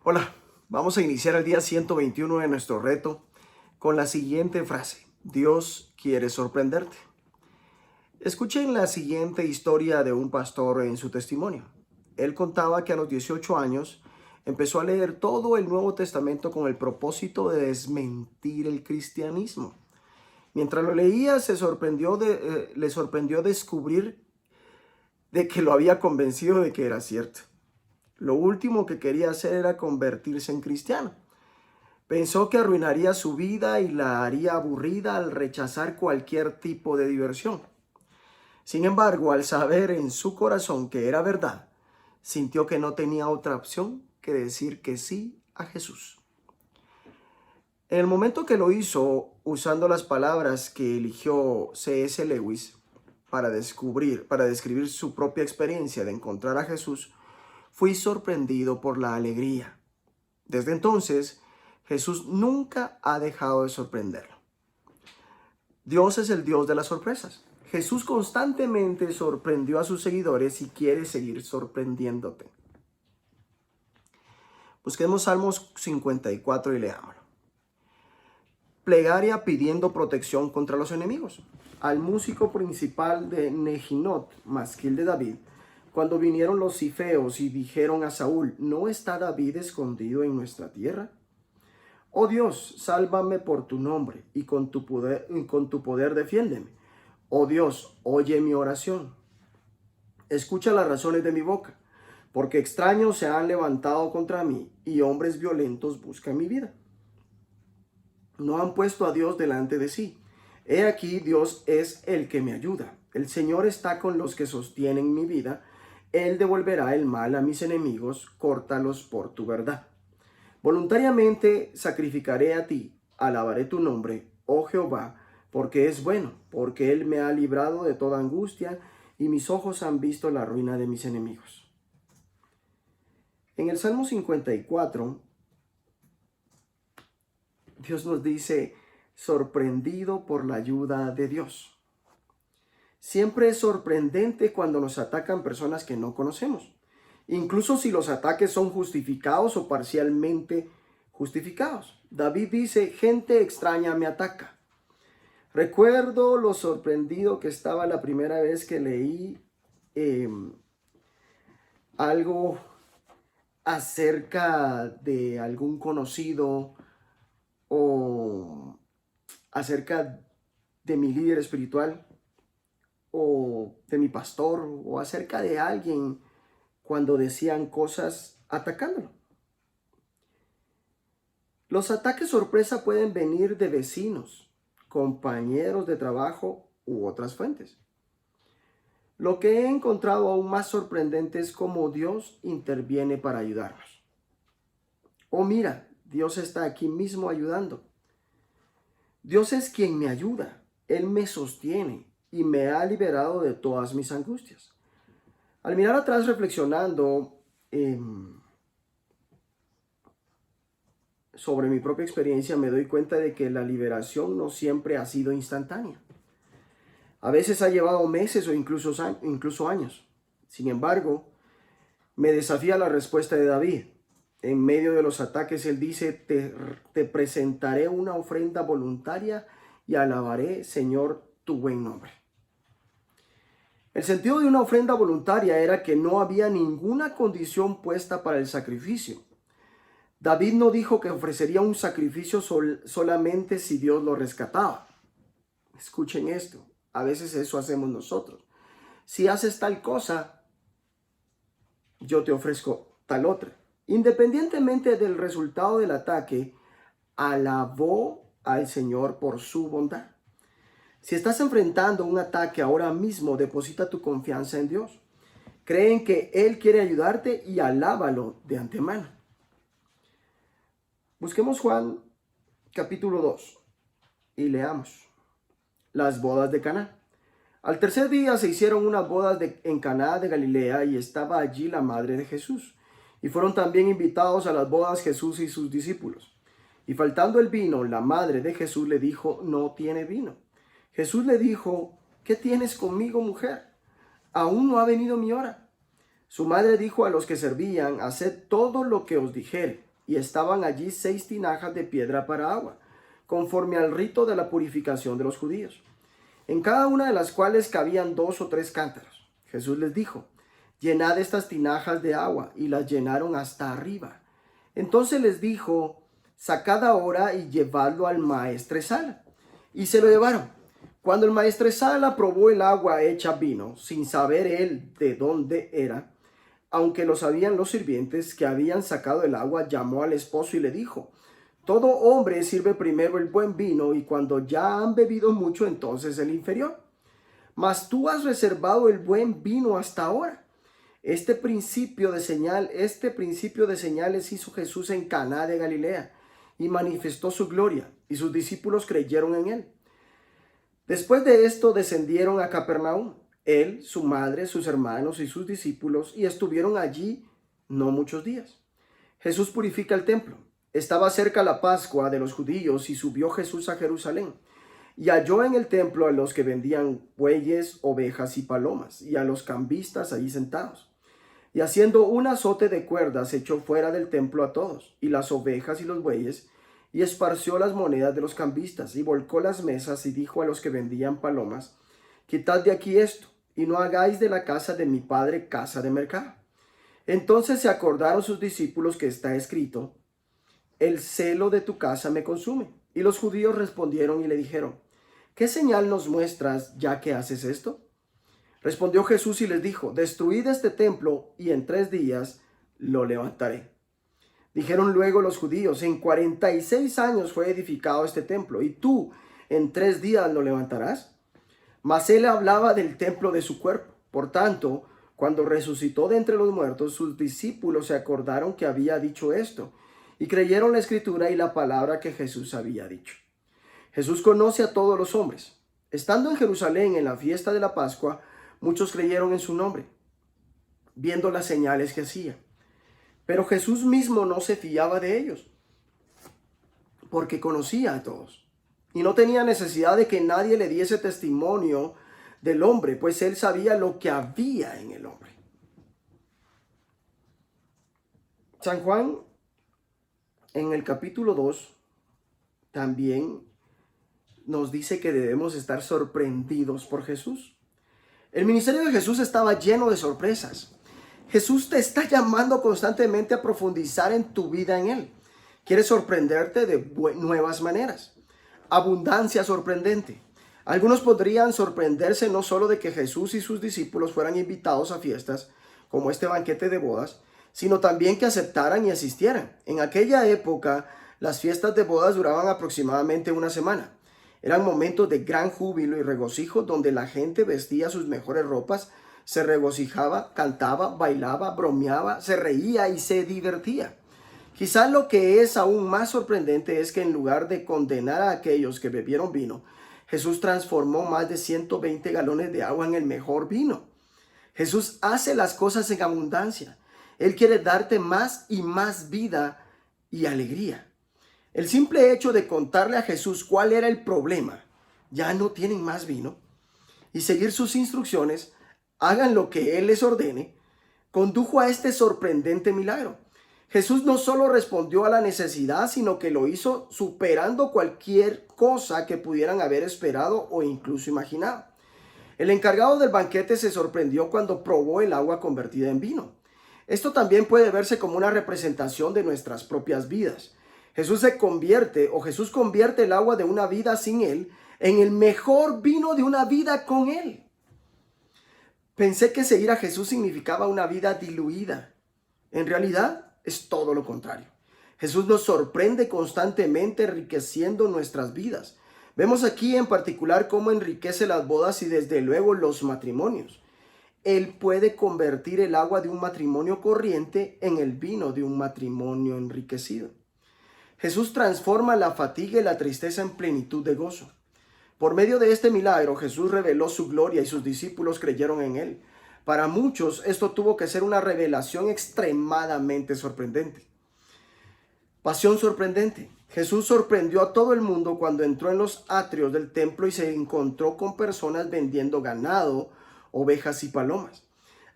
Hola, vamos a iniciar el día 121 de nuestro reto con la siguiente frase: Dios quiere sorprenderte. Escuchen la siguiente historia de un pastor en su testimonio. Él contaba que a los 18 años empezó a leer todo el Nuevo Testamento con el propósito de desmentir el cristianismo. Mientras lo leía, le sorprendió descubrir de que lo había convencido de que era cierto. Lo último que quería hacer era convertirse en cristiano. Pensó que arruinaría su vida y la haría aburrida al rechazar cualquier tipo de diversión. Sin embargo, al saber en su corazón que era verdad, sintió que no tenía otra opción que decir que sí a Jesús. En el momento que lo hizo, usando las palabras que eligió C.S. Lewis para describir su propia experiencia de encontrar a Jesús, fui sorprendido por la alegría. Desde entonces, Jesús nunca ha dejado de sorprenderlo. Dios es el Dios de las sorpresas. Jesús constantemente sorprendió a sus seguidores y quiere seguir sorprendiéndote. Busquemos Salmos 54 y leámoslo. Plegaria pidiendo protección contra los enemigos. Al músico principal de Nehinot, masquil de David, cuando vinieron los cifeos y dijeron a Saúl: ¿no está David escondido en nuestra tierra? Oh Dios, sálvame por tu nombre y con tu poder defiéndeme. Oh Dios, oye mi oración. Escucha las razones de mi boca, porque extraños se han levantado contra mí y hombres violentos buscan mi vida. No han puesto a Dios delante de sí. He aquí, Dios es el que me ayuda. El Señor está con los que sostienen mi vida. Él devolverá el mal a mis enemigos, córtalos por tu verdad. Voluntariamente sacrificaré a ti, alabaré tu nombre, oh Jehová, porque es bueno, porque Él me ha librado de toda angustia y mis ojos han visto la ruina de mis enemigos. En el Salmo 54, Dios nos dice: sorprendido por la ayuda de Dios. Siempre es sorprendente cuando nos atacan personas que no conocemos, incluso si los ataques son justificados o parcialmente justificados. David dice: gente extraña me ataca. Recuerdo lo sorprendido que estaba la primera vez que leí algo acerca de algún conocido o acerca de mi líder espiritual o de mi pastor o acerca de alguien, cuando decían cosas atacándolo. Los ataques sorpresa pueden venir de vecinos, compañeros de trabajo u otras fuentes. Lo que he encontrado aún más sorprendente es cómo Dios interviene para ayudarnos. Oh, mira, Dios está aquí mismo ayudando. Dios es quien me ayuda. Él me sostiene y me ha liberado de todas mis angustias. Al mirar atrás reflexionando sobre mi propia experiencia, me doy cuenta de que la liberación no siempre ha sido instantánea. A veces ha llevado meses o incluso años. Sin embargo, me desafía la respuesta de David. En medio de los ataques, él dice: te presentaré una ofrenda voluntaria y alabaré, Señor, tu buen nombre. El sentido de una ofrenda voluntaria era que no había ninguna condición puesta para el sacrificio. David no dijo que ofrecería un sacrificio solamente si Dios lo rescataba. Escuchen esto, a veces eso hacemos nosotros. Si haces tal cosa, yo te ofrezco tal otra. Independientemente del resultado del ataque, alabó al Señor por su bondad. Si estás enfrentando un ataque ahora mismo, deposita tu confianza en Dios. Cree en que Él quiere ayudarte y alábalo de antemano. Busquemos Juan capítulo 2 y leamos las bodas de Caná. Al tercer día se hicieron unas bodas en Caná de Galilea y estaba allí la madre de Jesús. Y fueron también invitados a las bodas Jesús y sus discípulos. Y faltando el vino, la madre de Jesús le dijo: no tiene vino. Jesús le dijo: ¿qué tienes conmigo, mujer? Aún no ha venido mi hora. Su madre dijo a los que servían: haced todo lo que os dijere. y estaban allí 6 tinajas de piedra para agua, conforme al rito de la purificación de los judíos, en cada una de las cuales cabían 2 o 3 cántaros. Jesús les dijo: llenad estas tinajas de agua, y las llenaron hasta arriba. Entonces les dijo: sacad ahora y llevadlo al maestresala. Y se lo llevaron. Cuando el maestresala probó el agua hecha vino, sin saber él de dónde era, aunque lo sabían los sirvientes que habían sacado el agua, llamó al esposo y le dijo: todo hombre sirve primero el buen vino, y cuando ya han bebido mucho, entonces el inferior. Mas tú has reservado el buen vino hasta ahora. Este principio de señales hizo Jesús en Caná de Galilea, y manifestó su gloria, y sus discípulos creyeron en él. Después de esto descendieron a Capernaum, él, su madre, sus hermanos y sus discípulos, y estuvieron allí no muchos días. Jesús purifica el templo. Estaba cerca la Pascua de los judíos, y subió Jesús a Jerusalén, y halló en el templo a los que vendían bueyes, ovejas y palomas, y a los cambistas allí sentados. Y haciendo un azote de cuerdas, echó fuera del templo a todos, y las ovejas y los bueyes, y esparció las monedas de los cambistas, y volcó las mesas, y dijo a los que vendían palomas: quitad de aquí esto, y no hagáis de la casa de mi padre casa de mercado. Entonces se acordaron sus discípulos que está escrito: el celo de tu casa me consume. Y los judíos respondieron y le dijeron: ¿qué señal nos muestras ya que haces esto? Respondió Jesús y les dijo: destruid este templo, y en 3 días lo levantaré. Dijeron luego los judíos: en 46 años fue edificado este templo, y tú en 3 días lo levantarás. Mas él hablaba del templo de su cuerpo. Por tanto, cuando resucitó de entre los muertos, sus discípulos se acordaron que había dicho esto, y creyeron la escritura y la palabra que Jesús había dicho. Jesús conoce a todos los hombres. Estando en Jerusalén en la fiesta de la Pascua, muchos creyeron en su nombre, viendo las señales que hacía. Pero Jesús mismo no se fiaba de ellos, porque conocía a todos, y no tenía necesidad de que nadie le diese testimonio del hombre, pues él sabía lo que había en el hombre. San Juan, en el capítulo 2, también nos dice que debemos estar sorprendidos por Jesús. El ministerio de Jesús estaba lleno de sorpresas. Jesús te está llamando constantemente a profundizar en tu vida en Él. Quiere sorprenderte de nuevas maneras. Abundancia sorprendente. Algunos podrían sorprenderse no solo de que Jesús y sus discípulos fueran invitados a fiestas, como este banquete de bodas, sino también que aceptaran y asistieran. En aquella época, las fiestas de bodas duraban aproximadamente una semana. Eran momentos de gran júbilo y regocijo donde la gente vestía sus mejores ropas, se regocijaba, cantaba, bailaba, bromeaba, se reía y se divertía. Quizás lo que es aún más sorprendente es que en lugar de condenar a aquellos que bebieron vino, Jesús transformó más de 120 galones de agua en el mejor vino. Jesús hace las cosas en abundancia. Él quiere darte más y más vida y alegría. El simple hecho de contarle a Jesús cuál era el problema, ya no tienen más vino, y seguir sus instrucciones, hagan lo que Él les ordene, condujo a este sorprendente milagro. Jesús no solo respondió a la necesidad, sino que lo hizo superando cualquier cosa que pudieran haber esperado o incluso imaginado. El encargado del banquete se sorprendió cuando probó el agua convertida en vino. Esto también puede verse como una representación de nuestras propias vidas. Jesús convierte el agua de una vida sin Él en el mejor vino de una vida con Él. Pensé que seguir a Jesús significaba una vida diluida. En realidad es todo lo contrario. Jesús nos sorprende constantemente enriqueciendo nuestras vidas. Vemos aquí en particular cómo enriquece las bodas y desde luego los matrimonios. Él puede convertir el agua de un matrimonio corriente en el vino de un matrimonio enriquecido. Jesús transforma la fatiga y la tristeza en plenitud de gozo. Por medio de este milagro, Jesús reveló su gloria y sus discípulos creyeron en Él. Para muchos, esto tuvo que ser una revelación extremadamente sorprendente. Pasión sorprendente. Jesús sorprendió a todo el mundo cuando entró en los atrios del templo y se encontró con personas vendiendo ganado, ovejas y palomas,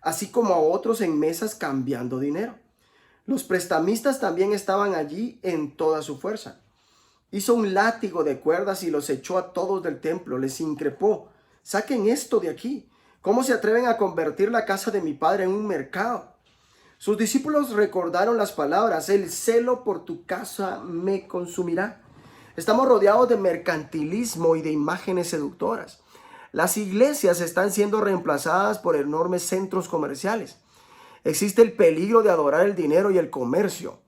así como a otros en mesas cambiando dinero. Los prestamistas también estaban allí en toda su fuerza. Hizo un látigo de cuerdas y los echó a todos del templo. Les increpó: saquen esto de aquí. ¿Cómo se atreven a convertir la casa de mi padre en un mercado? Sus discípulos recordaron las palabras: el celo por tu casa me consumirá. Estamos rodeados de mercantilismo y de imágenes seductoras. Las iglesias están siendo reemplazadas por enormes centros comerciales. Existe el peligro de adorar el dinero y el comercio.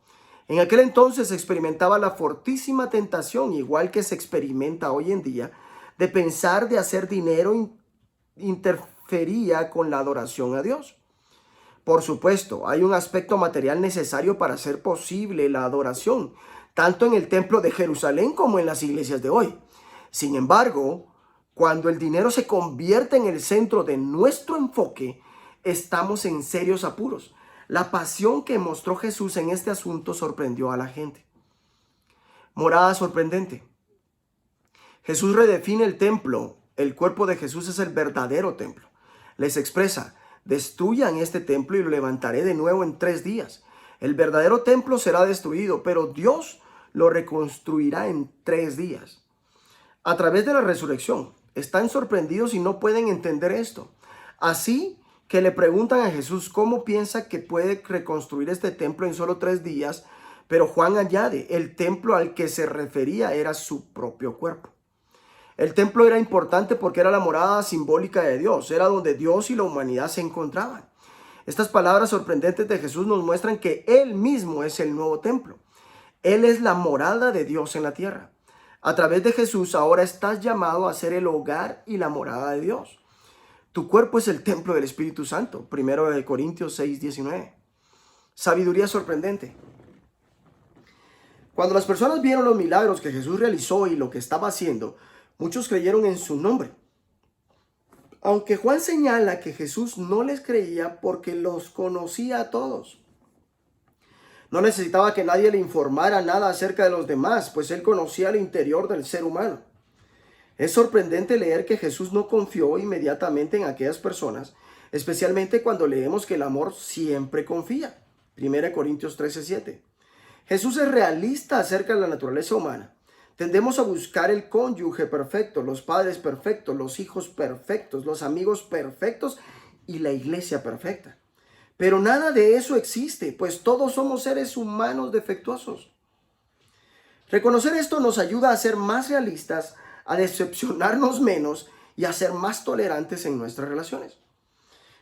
En aquel entonces se experimentaba la fortísima tentación, igual que se experimenta hoy en día, de pensar de hacer dinero interfería con la adoración a Dios. Por supuesto, hay un aspecto material necesario para hacer posible la adoración, tanto en el templo de Jerusalén como en las iglesias de hoy. Sin embargo, cuando el dinero se convierte en el centro de nuestro enfoque, estamos en serios apuros. La pasión que mostró Jesús en este asunto sorprendió a la gente. Morada sorprendente. Jesús redefine el templo. El cuerpo de Jesús es el verdadero templo. Les expresa: destruyan este templo y lo levantaré de nuevo en 3 días. El verdadero templo será destruido, pero Dios lo reconstruirá en 3 días. A través de la resurrección, están sorprendidos y no pueden entender esto. Así que le preguntan a Jesús cómo piensa que puede reconstruir este templo en solo 3 días, pero Juan añade: el templo al que se refería era su propio cuerpo. El templo era importante porque era la morada simbólica de Dios, era donde Dios y la humanidad se encontraban. Estas palabras sorprendentes de Jesús nos muestran que Él mismo es el nuevo templo. Él es la morada de Dios en la tierra. A través de Jesús ahora estás llamado a ser el hogar y la morada de Dios. Tu cuerpo es el templo del Espíritu Santo. 1 Corintios 6:19. Sabiduría sorprendente. Cuando las personas vieron los milagros que Jesús realizó y lo que estaba haciendo, muchos creyeron en su nombre. Aunque Juan señala que Jesús no les creía porque los conocía a todos. No necesitaba que nadie le informara nada acerca de los demás, pues él conocía el interior del ser humano. Es sorprendente leer que Jesús no confió inmediatamente en aquellas personas, especialmente cuando leemos que el amor siempre confía. 1 Corintios 13:7. Jesús es realista acerca de la naturaleza humana. Tendemos a buscar el cónyuge perfecto, los padres perfectos, los hijos perfectos, los amigos perfectos y la iglesia perfecta. Pero nada de eso existe, pues todos somos seres humanos defectuosos. Reconocer esto nos ayuda a ser más realistas, a decepcionarnos menos y a ser más tolerantes en nuestras relaciones.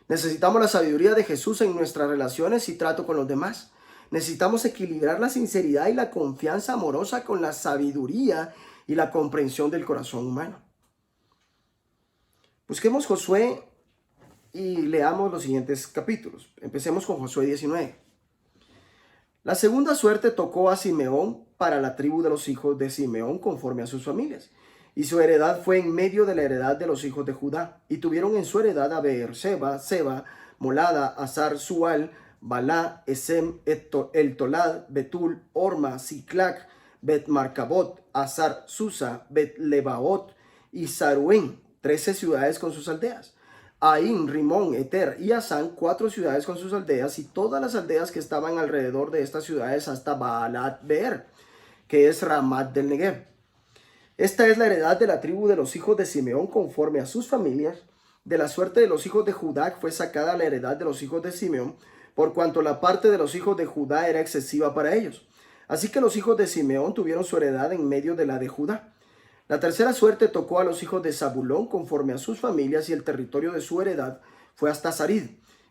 Necesitamos la sabiduría de Jesús en nuestras relaciones y trato con los demás. Necesitamos equilibrar la sinceridad y la confianza amorosa con la sabiduría y la comprensión del corazón humano. Busquemos Josué y leamos los siguientes capítulos. Empecemos con Josué 19. La segunda suerte tocó a Simeón para la tribu de los hijos de Simeón conforme a sus familias. Y su heredad fue en medio de la heredad de los hijos de Judá. Y tuvieron en su heredad a Beerseba, Seba, Molada, Azar, Sual, Balá, Esem, El-Tolad, Betul, Orma, Siclac, Bet-Marcabot, Azar, Susa, Bet-Lebaot y Saruén, 13 ciudades con sus aldeas. Aín, Rimón, Eter y Asán, 4 ciudades con sus aldeas, y todas las aldeas que estaban alrededor de estas ciudades hasta Baalat Beer, que es Ramat del Negev. Esta es la heredad de la tribu de los hijos de Simeón conforme a sus familias. De la suerte de los hijos de Judá fue sacada la heredad de los hijos de Simeón, por cuanto la parte de los hijos de Judá era excesiva para ellos. Así que los hijos de Simeón tuvieron su heredad en medio de la de Judá. La tercera suerte tocó a los hijos de Zabulón conforme a sus familias, y el territorio de su heredad fue hasta Sarid,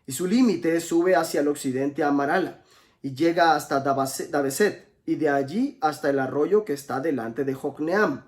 y su límite sube hacia el occidente a Marala, y llega hasta Dabeset, y de allí hasta el arroyo que está delante de Jocneam,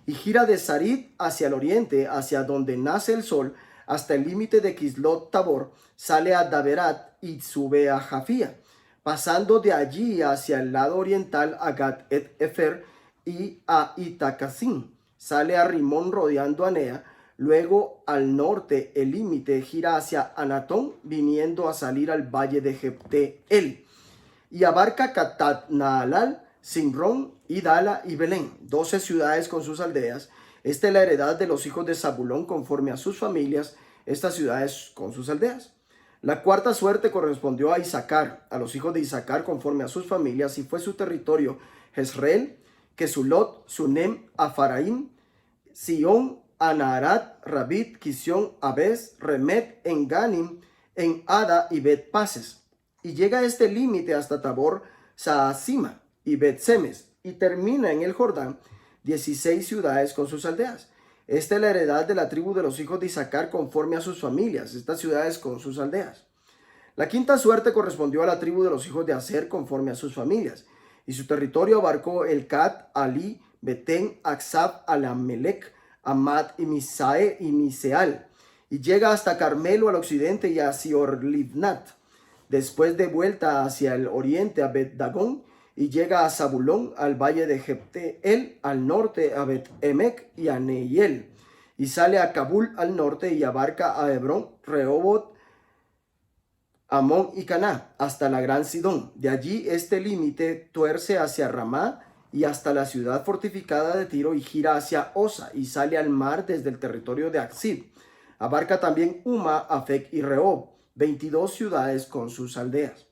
y gira de Sarid hacia el oriente, hacia donde nace el sol, hasta el límite de Kislot Tabor, sale a Daberat y sube a Jafía, pasando de allí hacia el lado oriental a Gat et Efer y a Itacacín. Sale a Rimón rodeando a Nea, luego al norte el límite gira hacia Anatón, viniendo a salir al valle de Jepte-El, y abarca Catat Naalal, Simrón, Idala y Belén, 12 ciudades con sus aldeas. Esta es la heredad de los hijos de Zabulón conforme a sus familias, estas ciudades con sus aldeas. La cuarta suerte correspondió a Isaacar, a los hijos de Isaacar conforme a sus familias, y fue su territorio Jezreel, Kesulot, Sunem, Afaraim, Sion, Anaharat, Rabit, Kisión, Abes, Remet, Enganim, en Ada y Bet Pases. Y llega a este límite hasta Tabor, Saasima y Bet Semes, y termina en el Jordán 16 ciudades con sus aldeas. Esta es la heredad de la tribu de los hijos de Isaacar conforme a sus familias, estas ciudades con sus aldeas. La quinta suerte correspondió a la tribu de los hijos de Aser conforme a sus familias, y su territorio abarcó Elcat, Ali, Betén, Aksab, Alamelec, Amad y Misae y Miseal, y llega hasta Carmelo al occidente y a Sior-Livnat, después de vuelta hacia el oriente a Bet-Dagón, y llega a Zabulón, al valle de Jepteel, al norte a Bet-Emek y a Neiel, y sale a Kabul al norte y abarca a Hebrón, Rehobot, Amón y Caná, hasta la gran Sidón. De allí este límite tuerce hacia Ramá y hasta la ciudad fortificada de Tiro y gira hacia Osa y sale al mar desde el territorio de Aksib. Abarca también Uma, Afec y Rehob, 22 ciudades con sus aldeas.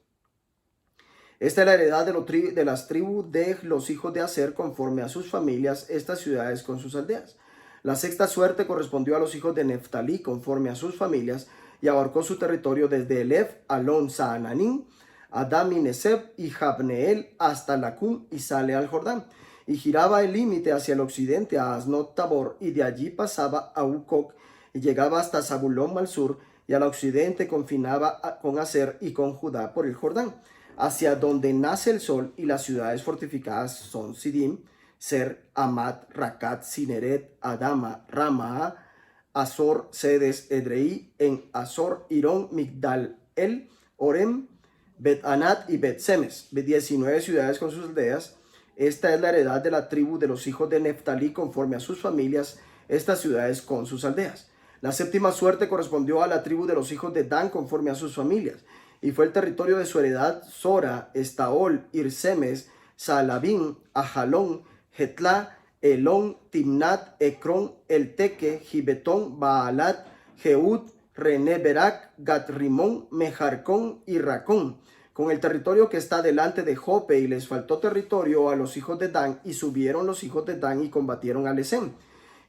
Esta es la heredad de las tribus de los hijos de Aser conforme a sus familias, estas ciudades con sus aldeas. La sexta suerte correspondió a los hijos de Neftalí conforme a sus familias y abarcó su territorio desde Elef, Alon, Saananín, Adam y Neseb y Jabneel hasta Lacum y sale al Jordán. Y giraba el límite hacia el occidente a Asnot Tabor y de allí pasaba a Ucoc y llegaba hasta Zabulón al sur y al occidente confinaba con Aser y con Judá por el Jordán, hacia donde nace el sol, y las ciudades fortificadas son Sidim, Ser, Amat, Racat, Cineret, Adama, Ramaa, Azor, Sedes, Edrei, en Azor, Irón, Migdal, El, Orem, Bet-Anat y Bet-Semes, 19 ciudades con sus aldeas. Esta es la heredad de la tribu de los hijos de Neftalí conforme a sus familias, estas ciudades con sus aldeas. La séptima suerte correspondió a la tribu de los hijos de Dan conforme a sus familias, y fue el territorio de su heredad Sora, Estaol, Irsemes, Saalabín, Ajalón, Jetla, Elón, Timnat, Ecrón, Elteque, Gibetón, Baalat, Jeud, René-Berak, Gat-Rimón, Mejarcón y Racón, con el territorio que está delante de Jope, y les faltó territorio a los hijos de Dan, y subieron los hijos de Dan y combatieron a Lesem.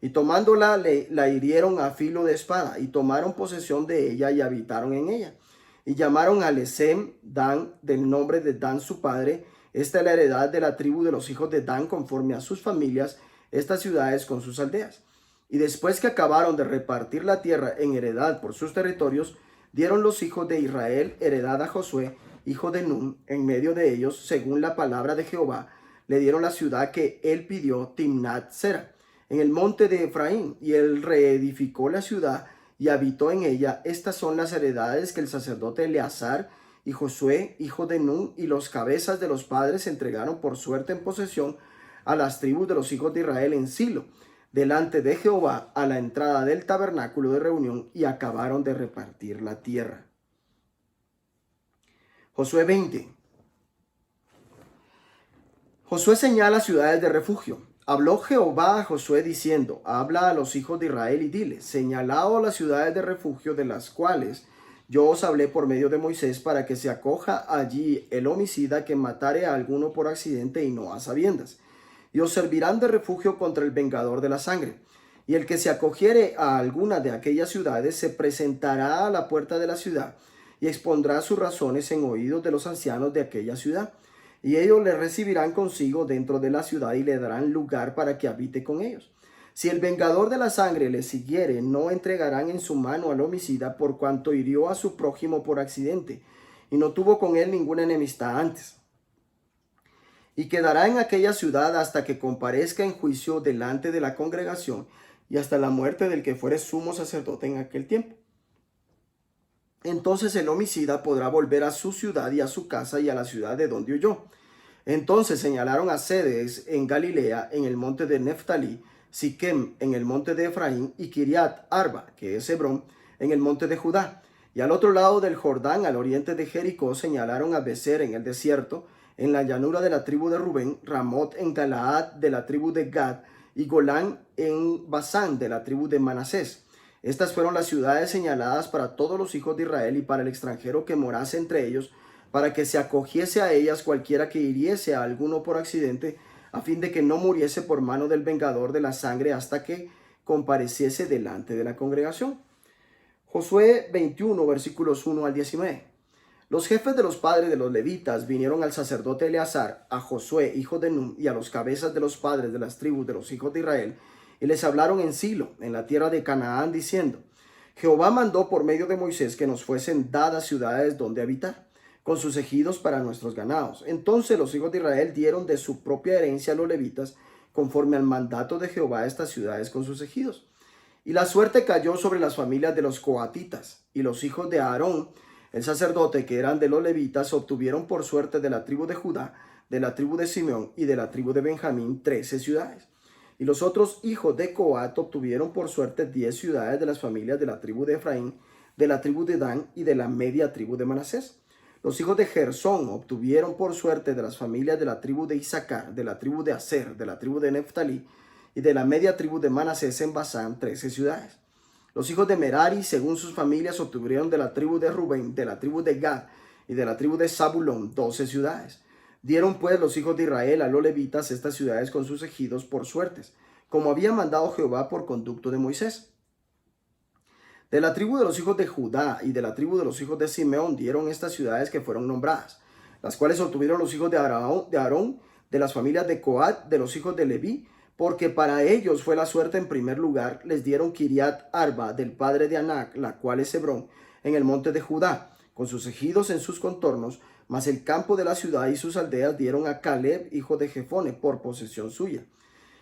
Y tomándola la hirieron a filo de espada, y tomaron posesión de ella y habitaron en ella. Y llamaron a Lesem Dan del nombre de Dan su padre. Esta es la heredad de la tribu de los hijos de Dan conforme a sus familias, estas ciudades con sus aldeas. Y después que acabaron de repartir la tierra en heredad por sus territorios, dieron los hijos de Israel heredad a Josué, hijo de Nun, en medio de ellos, según la palabra de Jehová, le dieron la ciudad que él pidió, Timnat Sera, en el monte de Efraín, y él reedificó la ciudad y habitó en ella. Estas son las heredades que el sacerdote Eleazar y Josué, hijo de Nun, y los cabezas de los padres entregaron por suerte en posesión a las tribus de los hijos de Israel en Silo, delante de Jehová, a la entrada del tabernáculo de reunión, y acabaron de repartir la tierra. Josué 20. Josué señala ciudades de refugio. Habló Jehová a Josué diciendo: habla a los hijos de Israel y dile: señalado las ciudades de refugio, de las cuales yo os hablé por medio de Moisés, para que se acoja allí el homicida que matare a alguno por accidente y no a sabiendas, y os servirán de refugio contra el vengador de la sangre. Y el que se acogiere a alguna de aquellas ciudades se presentará a la puerta de la ciudad y expondrá sus razones en oídos de los ancianos de aquella ciudad. Y ellos le recibirán consigo dentro de la ciudad y le darán lugar para que habite con ellos. Si el vengador de la sangre le siguiere, no entregarán en su mano al homicida, por cuanto hirió a su prójimo por accidente y no tuvo con él ninguna enemistad antes. Y quedará en aquella ciudad hasta que comparezca en juicio delante de la congregación, y hasta la muerte del que fuere sumo sacerdote en aquel tiempo. Entonces el homicida podrá volver a su ciudad y a su casa y a la ciudad de donde huyó. Entonces señalaron a Sedes en Galilea, en el monte de Neftalí, Siquem en el monte de Efraín, y Kiriat Arba, que es Hebrón, en el monte de Judá. Y al otro lado del Jordán, al oriente de Jericó, señalaron a Becer en el desierto, en la llanura de la tribu de Rubén, Ramot en Galaad de la tribu de Gad, y Golán en Basán de la tribu de Manasés. Estas fueron las ciudades señaladas para todos los hijos de Israel y para el extranjero que morase entre ellos, para que se acogiese a ellas cualquiera que hiriese a alguno por accidente, a fin de que no muriese por mano del vengador de la sangre hasta que compareciese delante de la congregación. Josué 21, versículos 1 al 19. Los jefes de los padres de los levitas vinieron al sacerdote Eleazar, a Josué, hijo de Nun, y a los cabezas de los padres de las tribus de los hijos de Israel, y les hablaron en Silo, en la tierra de Canaán, diciendo: Jehová mandó por medio de Moisés que nos fuesen dadas ciudades donde habitar, con sus ejidos para nuestros ganados. Entonces los hijos de Israel dieron de su propia herencia a los levitas, conforme al mandato de Jehová, estas ciudades con sus ejidos. Y la suerte cayó sobre las familias de los coatitas, y los hijos de Aarón, el sacerdote, que eran de los levitas, obtuvieron por suerte de la tribu de Judá, de la tribu de Simeón y de la tribu de Benjamín 13 ciudades. Y los otros hijos de Coat obtuvieron por suerte 10 ciudades de las familias de la tribu de Efraín, de la tribu de Dan y de la media tribu de Manasés. Los hijos de Gersón obtuvieron por suerte de las familias de la tribu de Isaacar, de la tribu de Aser, de la tribu de Neftalí y de la media tribu de Manasés en Basán 13 ciudades. Los hijos de Merari, según sus familias, obtuvieron de la tribu de Rubén, de la tribu de Gad y de la tribu de Zabulón 12 ciudades. Dieron pues los hijos de Israel a los levitas estas ciudades con sus ejidos por suertes, como había mandado Jehová por conducto de Moisés. De la tribu de los hijos de Judá y de la tribu de los hijos de Simeón dieron estas ciudades que fueron nombradas, las cuales obtuvieron los hijos de Aarón, de las familias de Coat, de los hijos de Leví, porque para ellos fue la suerte en primer lugar. Les dieron Kiriat Arba del padre de Anac, la cual es Hebrón, en el monte de Judá, con sus ejidos en sus contornos, mas el campo de la ciudad y sus aldeas dieron a Caleb, hijo de Jefone, por posesión suya.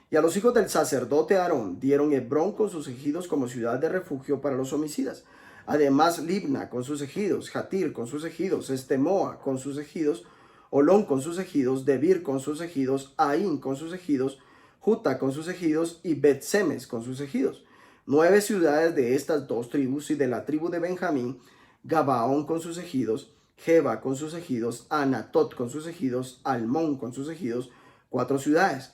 Y a los hijos del sacerdote Aarón dieron Hebrón con sus ejidos como ciudad de refugio para los homicidas. Además Libna con sus ejidos, Jatir con sus ejidos, Estemoa con sus ejidos, Olón con sus ejidos, Debir con sus ejidos, Aín con sus ejidos, Juta con sus ejidos y Bet-Semes con sus ejidos. 9 ciudades de estas dos tribus, y de la tribu de Benjamín, Gabaón con sus ejidos, Geba con sus ejidos, Anatot con sus ejidos, Almón con sus ejidos, 4 ciudades.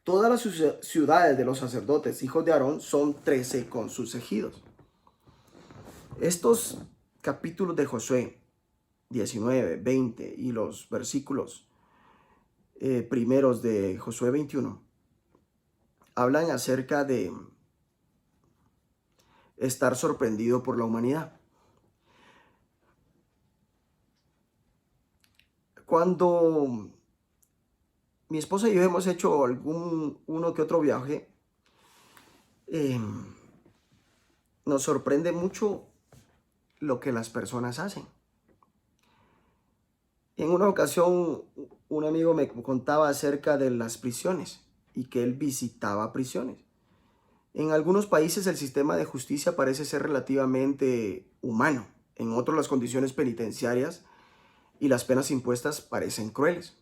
Todas las ciudades de los sacerdotes, hijos de Aarón, son 13 con sus ejidos. Estos capítulos de Josué 19, 20 y los versículos primeros de Josué 21 hablan acerca de estar sorprendido por la humanidad. Cuando mi esposa y yo hemos hecho uno que otro viaje, nos sorprende mucho lo que las personas hacen. En una ocasión, un amigo me contaba acerca de las prisiones y que él visitaba prisiones. En algunos países el sistema de justicia parece ser relativamente humano. En otros las condiciones penitenciarias y las penas impuestas parecen crueles.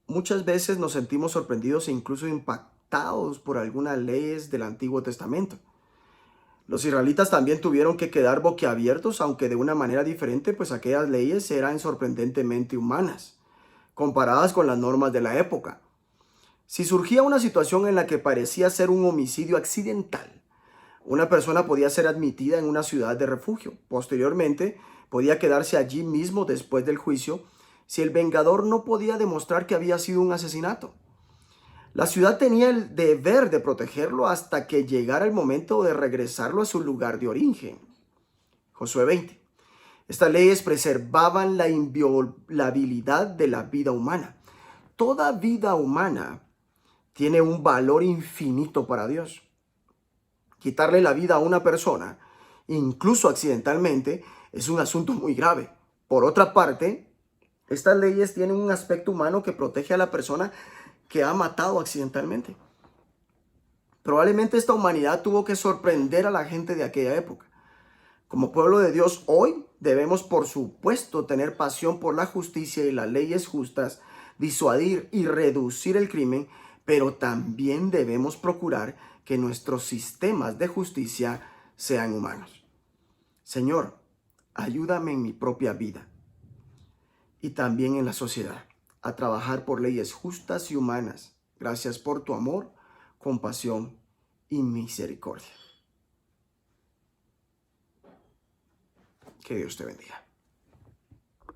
Muchas veces nos sentimos sorprendidos e incluso impactados por algunas leyes del Antiguo Testamento. Los israelitas también tuvieron que quedar boquiabiertos, aunque de una manera diferente, pues aquellas leyes eran sorprendentemente humanas, comparadas con las normas de la época. Si surgía una situación en la que parecía ser un homicidio accidental, una persona podía ser admitida en una ciudad de refugio. Posteriormente, podía quedarse allí mismo después del juicio si el vengador no podía demostrar que había sido un asesinato. La ciudad tenía el deber de protegerlo hasta que llegara el momento de regresarlo a su lugar de origen. Josué 20. Estas leyes preservaban la inviolabilidad de la vida humana. Toda vida humana tiene un valor infinito para Dios. Quitarle la vida a una persona, incluso accidentalmente, es un asunto muy grave. Por otra parte, estas leyes tienen un aspecto humano que protege a la persona que ha matado accidentalmente. Probablemente esta humanidad tuvo que sorprender a la gente de aquella época. Como pueblo de Dios hoy debemos, por supuesto, tener pasión por la justicia y las leyes justas, disuadir y reducir el crimen, pero también debemos procurar que nuestros sistemas de justicia sean humanos. Señor, ayúdame en mi propia vida y también en la sociedad a trabajar por leyes justas y humanas. Gracias por tu amor, compasión y misericordia. Que Dios te bendiga.